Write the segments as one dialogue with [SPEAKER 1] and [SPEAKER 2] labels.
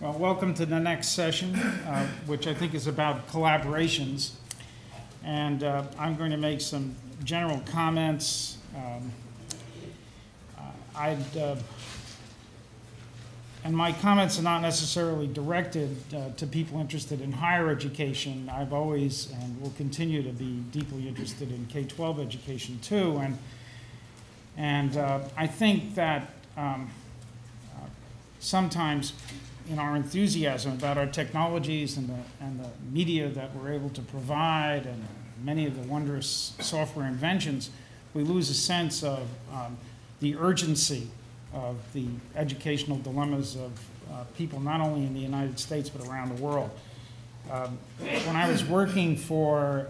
[SPEAKER 1] Well, welcome to the next session, which I think is about collaborations. And I'm going to make some general comments. And my comments are not necessarily directed to people interested in higher education. I've always and will continue to be deeply interested in K-12 education too. And I think that sometimes in our enthusiasm about our technologies and the media that we're able to provide and many of the wondrous software inventions, we lose a sense of the urgency of the educational dilemmas of people not only in the United States but around the world. When I was working for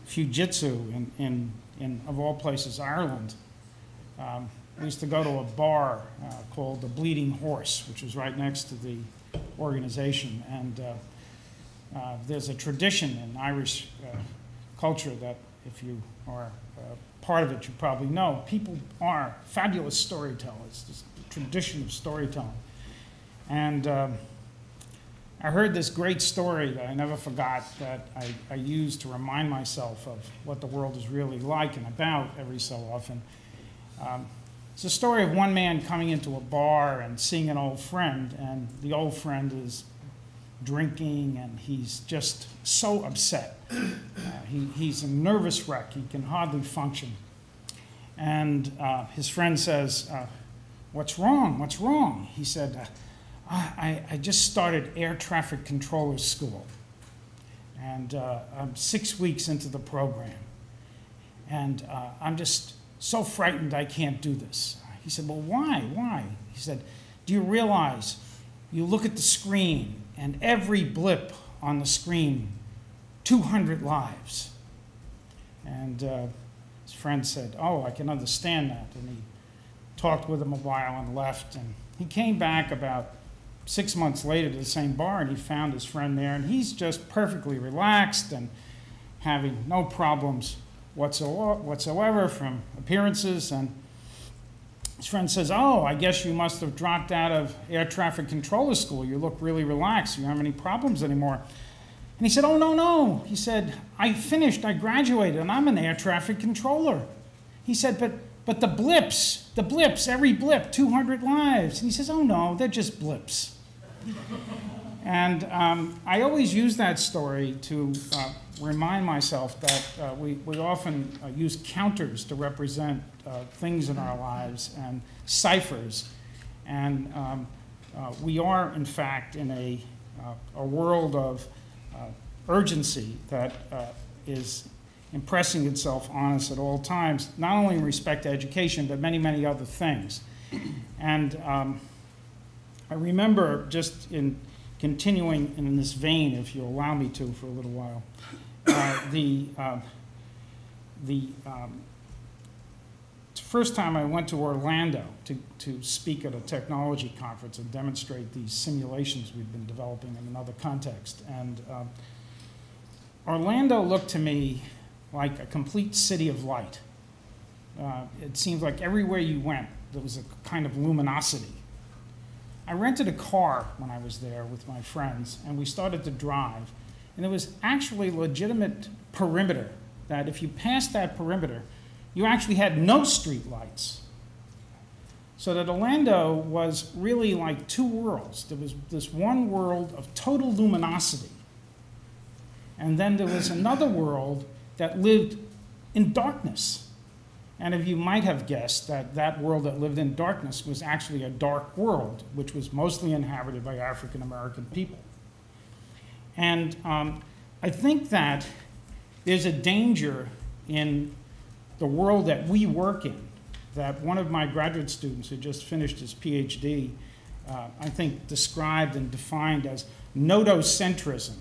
[SPEAKER 1] Fujitsu in of all places, Ireland, we used to go to a bar called the Bleeding Horse, which was right next to the organization. And there's a tradition in Irish culture that if you are part of it, you probably know. People are fabulous storytellers, this tradition of storytelling. And I heard this great story that I never forgot that I used to remind myself of what the world is really like and about every so often. It's a story of one man coming into a bar and seeing an old friend, and the old friend is drinking and he's just so upset. He's a nervous wreck. He can hardly function. And his friend says, "What's wrong? What's wrong?" He said, I just started air traffic controller school, and I'm 6 weeks into the program, and I'm just so frightened I can't do this. He said, "Well, why? Why?" He said, "Do you realize you look at the screen and every blip on the screen, 200 lives?" And his friend said, "Oh, I can understand that." And he talked with him a while and left. And he came back about 6 months later to the same bar, and he found his friend there. And he's just perfectly relaxed and having no problems whatsoever from appearances. And his friend says, "Oh, I guess you must have dropped out of air traffic controller school. You look really relaxed. You don't have any problems anymore." And he said, "Oh, no, no." He said, "I finished, I graduated, and I'm an air traffic controller." He said, but the blips, every blip, 200 lives." And he says, "Oh, no, they're just blips." And I always use that story to remind myself that we often use counters to represent things in our lives and ciphers. And we are, in fact, in a world of urgency that is impressing itself on us at all times, not only in respect to education, but many, many other things. And I remember, just in continuing in this vein, if you'll allow me to for a little while, the first time I went to Orlando to speak at a technology conference and demonstrate these simulations we've been developing in another context. And Orlando looked to me like a complete city of light. It seemed like everywhere you went, there was a kind of luminosity. I rented a car when I was there with my friends, and we started to drive. And there was actually a legitimate perimeter that if you passed that perimeter, you actually had no street lights. So that Orlando was really like two worlds. There was this one world of total luminosity, and then there was another world that lived in darkness. And if you might have guessed that that world that lived in darkness was actually a dark world, which was mostly inhabited by African American people. And I think that there's a danger in the world that we work in, that one of my graduate students who just finished his PhD, I think described and defined as Notocentrism.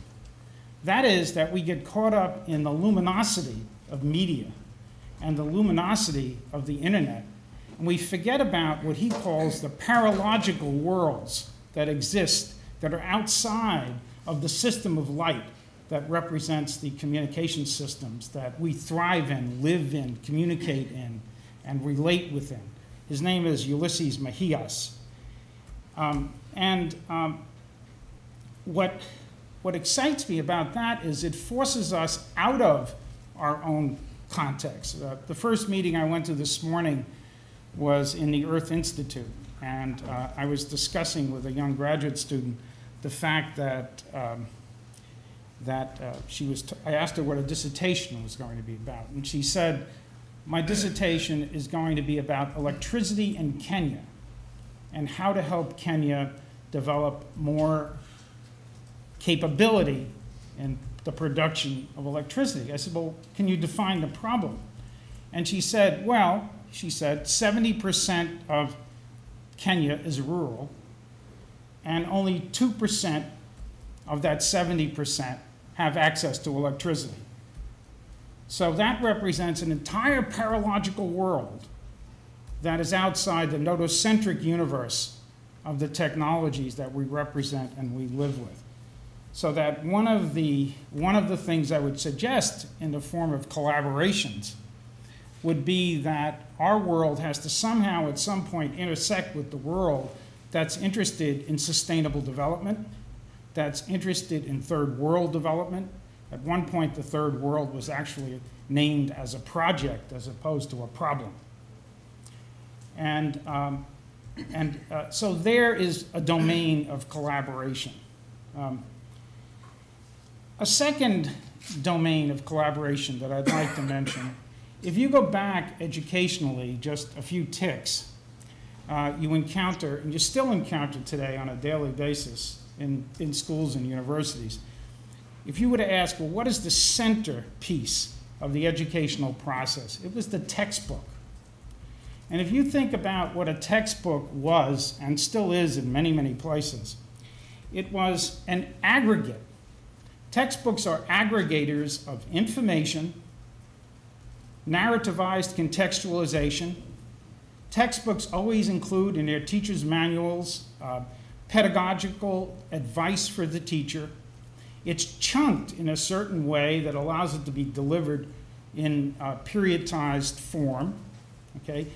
[SPEAKER 1] That is, that we get caught up in the luminosity of media and the luminosity of the internet, and we forget about what he calls the paralogical worlds that exist, that are outside of the system of light that represents the communication systems that we thrive in, live in, communicate in, and relate within. His name is Ulysses Mejias. What excites me about that is it forces us out of our own context. The first meeting I went to this morning was in the Earth Institute, and I was discussing with a young graduate student the fact that I asked her what a dissertation was going to be about, and she said, my dissertation is going to be about electricity in Kenya and how to help Kenya develop more capability in the production of electricity. I said, well, can you define the problem? And she said, well, she said, 70% of Kenya is rural, and only 2% of that 70% have access to electricity. So that represents an entire paralogical world that is outside the notocentric universe of the technologies that we represent and we live with. So that one of the things I would suggest in the form of collaborations would be that our world has to somehow at some point intersect with the world that's interested in sustainable development, that's interested in third world development. At one point, the third world was actually named as a project as opposed to a problem. So there is a domain of collaboration. A second domain of collaboration that I'd like to mention, if you go back educationally just a few ticks, you encounter, and you still encounter today on a daily basis in schools and universities, if you were to ask, well, what is the centerpiece of the educational process? It was the textbook. And if you think about what a textbook was, and still is in many, many places, it was an aggregate. Textbooks are aggregators of information, narrativized contextualization. Textbooks always include in their teachers' manuals pedagogical advice for the teacher. It's chunked in a certain way that allows it to be delivered in periodized form, okay?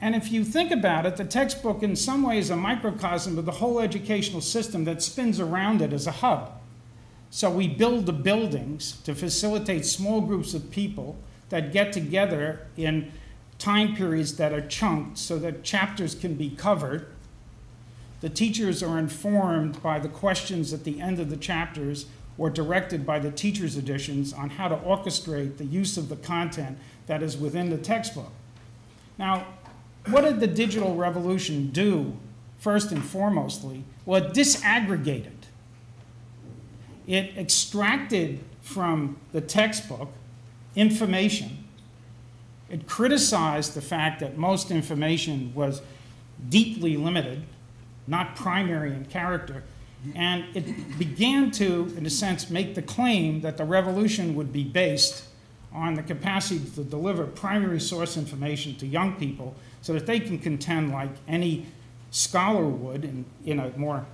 [SPEAKER 1] And if you think about it, the textbook in some ways is a microcosm of the whole educational system that spins around it as a hub. So we build the buildings to facilitate small groups of people that get together in time periods that are chunked so that chapters can be covered. The teachers are informed by the questions at the end of the chapters or directed by the teacher's editions on how to orchestrate the use of the content that is within the textbook. Now, what did the digital revolution do, first and foremostly? Well, it disaggregated. It extracted from the textbook information. It criticized the fact that most information was deeply limited, not primary in character, and it began to, in a sense, make the claim that the revolution would be based on the capacity to deliver primary source information to young people so that they can contend like any scholar would in a more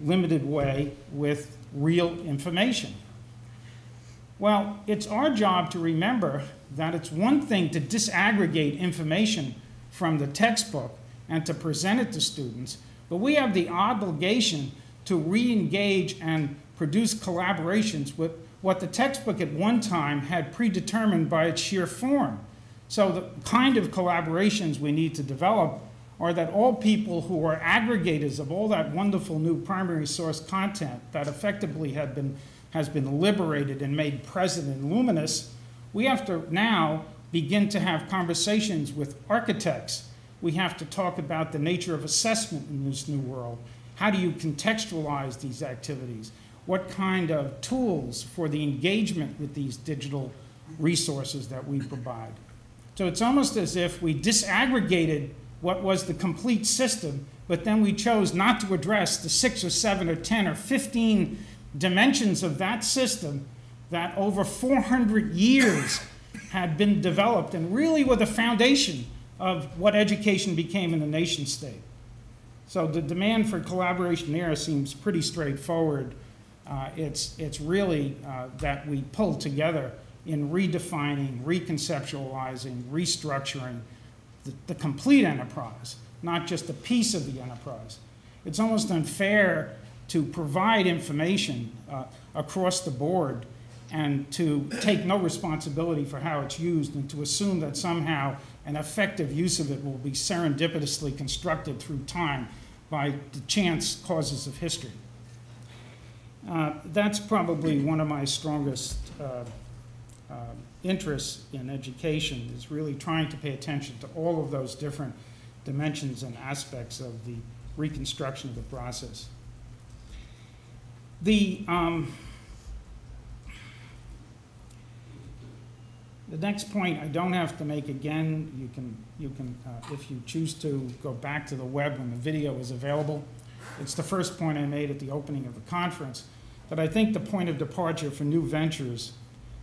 [SPEAKER 1] limited way with real information. Well, it's our job to remember that it's one thing to disaggregate information from the textbook and to present it to students, but we have the obligation to re-engage and produce collaborations with what the textbook at one time had predetermined by its sheer form. So the kind of collaborations we need to develop are that all people who are aggregators of all that wonderful new primary source content that effectively has been liberated and made present and luminous, we have to now begin to have conversations with architects. We have to talk about the nature of assessment in this new world. How do you contextualize these activities? What kind of tools for the engagement with these digital resources that we provide? So it's almost as if we disaggregated what was the complete system, but then we chose not to address the 6 or 7 or 10 or 15 dimensions of that system that over 400 years had been developed and really were the foundation of what education became in the nation state. So the demand for collaboration there seems pretty straightforward. It's really that we pull together in redefining, reconceptualizing, restructuring the complete enterprise, not just a piece of the enterprise. it's almost unfair to provide information across the board and to take no responsibility for how it's used, and to assume that somehow an effective use of it will be serendipitously constructed through time by the chance causes of history. That's probably one of my strongest interests in education, is really trying to pay attention to all of those different dimensions and aspects of the reconstruction of the process. The next point I don't have to make again. You can if you choose to, go back to the web when the video is available. It's the first point I made at the opening of the conference, that I think the point of departure for new ventures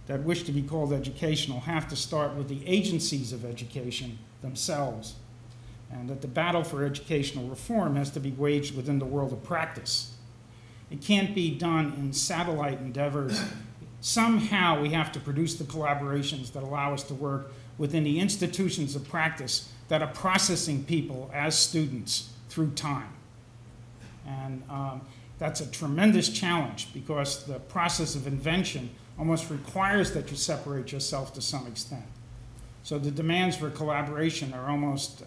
[SPEAKER 1] that wish to be called educational have to start with the agencies of education themselves, and that the battle for educational reform has to be waged within the world of practice. It can't be done in satellite endeavors. Somehow we have to produce the collaborations that allow us to work within the institutions of practice that are processing people as students through time. And that's a tremendous challenge, because the process of invention almost requires that you separate yourself to some extent. So the demands for collaboration are almost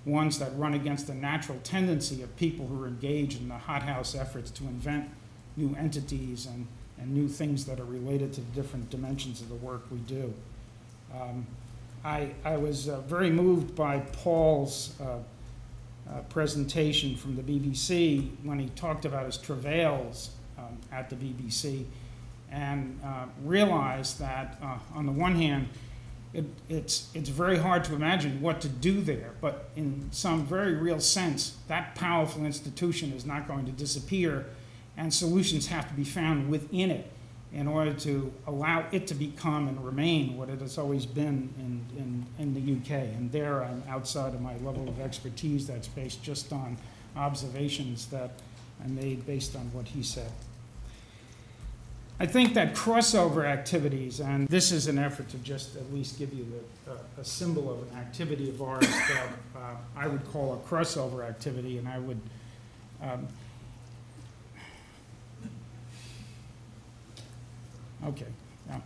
[SPEAKER 1] ones that run against the natural tendency of people who are engaged in the hothouse efforts to invent new entities and new things that are related to the different dimensions of the work we do. I was very moved by Paul's presentation from the BBC when he talked about his travails at the BBC, and realized that on the one hand, it's very hard to imagine what to do there, but in some very real sense, that powerful institution is not going to disappear, and solutions have to be found within it in order to allow it to become and remain what it has always been in the UK. And there I'm outside of my level of expertise. That's based just on observations that I made based on what he said. I think that crossover activities, and this is an effort to just at least give you a symbol of an activity of ours that I would call a crossover activity, and I would okay. Now,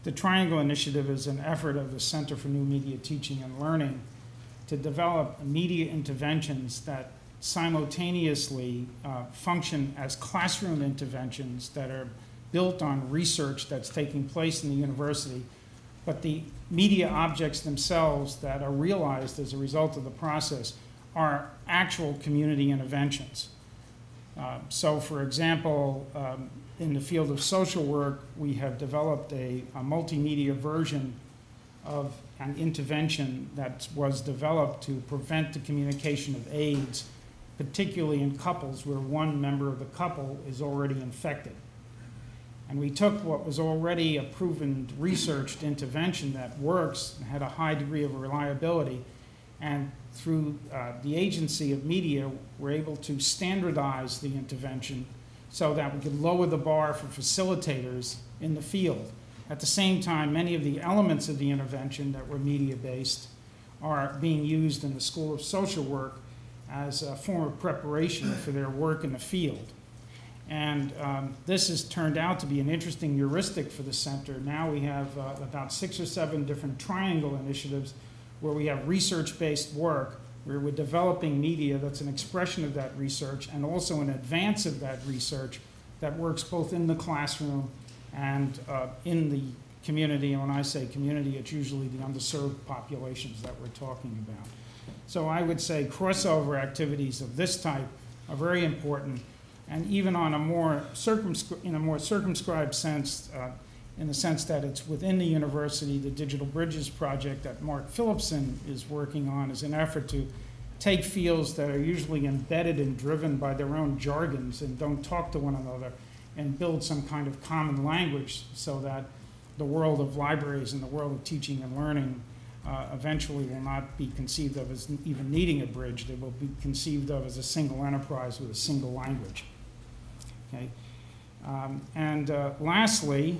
[SPEAKER 1] the Triangle Initiative is an effort of the Center for New Media Teaching and Learning to develop media interventions that simultaneously function as classroom interventions that are built on research that's taking place in the university, but the media objects themselves that are realized as a result of the process are actual community interventions. So for example, in the field of social work, we have developed a multimedia version of an intervention that was developed to prevent the communication of AIDS, particularly in couples where one member of the couple is already infected. And we took what was already a proven researched intervention that works and had a high degree of reliability, and through the agency of media, we're able to standardize the intervention so that we could lower the bar for facilitators in the field. At the same time, many of the elements of the intervention that were media-based are being used in the School of Social Work as a form of preparation for their work in the field. And this has turned out to be an interesting heuristic for the center. Now we have about 6 or 7 different triangle initiatives where we have research-based work, where we're developing media that's an expression of that research and also in advance of that research that works both in the classroom and in the community. And when I say community, it's usually the underserved populations that we're talking about. So I would say crossover activities of this type are very important. And even on a more circumscribed sense, in the sense that it's within the university, the Digital Bridges project that Mark Phillipson is working on is an effort to take fields that are usually embedded and driven by their own jargons and don't talk to one another, and build some kind of common language so that the world of libraries and the world of teaching and learning eventually will not be conceived of as even needing a bridge. They will be conceived of as a single enterprise with a single language. Okay? Lastly,